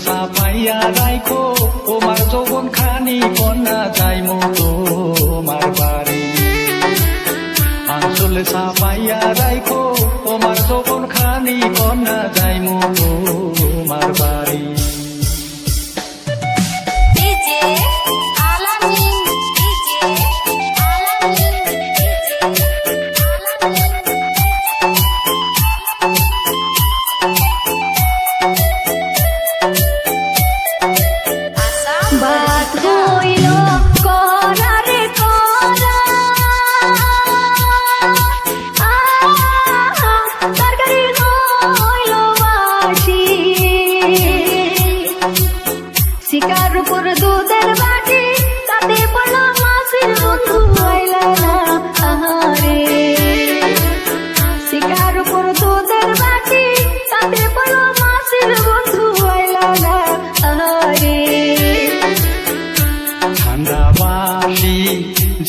চাপাইয়া রাইখো তোমার যৌবন খানি কন্যা যাইমু তোমার বাড়ি আঞ্চলে চাপাইয়া রাইখো তোমার যৌবন খানি কন্যা যাইমু তোমার বাড়ি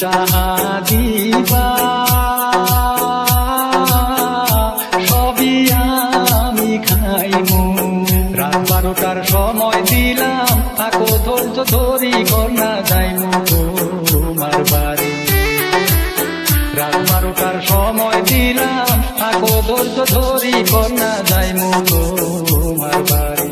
যাহা দিবা সবই আমি খাইমু রাত 12টার সময় দিলাম থাকো ধৈর্য ধরি কন্যা যাইমু তোমার বাড়ি রাত 12টার সময় দিলাম থাকো ধৈর্য ধরি কন্যা যাইমু তোমার বাড়ি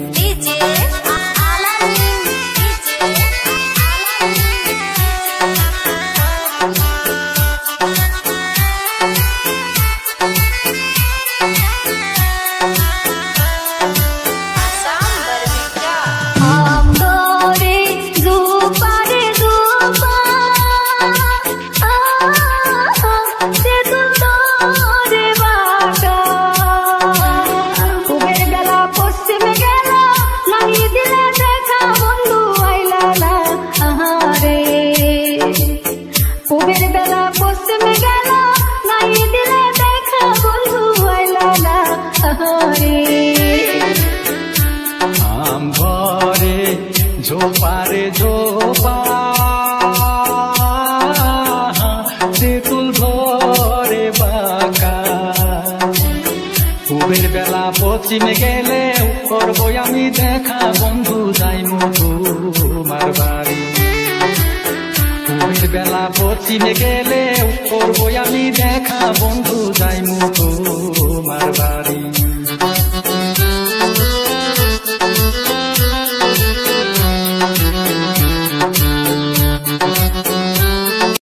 ঝোপারে ঝোপা তেঁতুল ধরে বাঁকা পূবের বেলা পশ্চিমে গেলে করবো আমি দেখা বন্ধু যাইমু তোমার বাড়ি পূবের বেলা পশ্চিমে গেলে করবো আমি দেখা বন্ধু যাই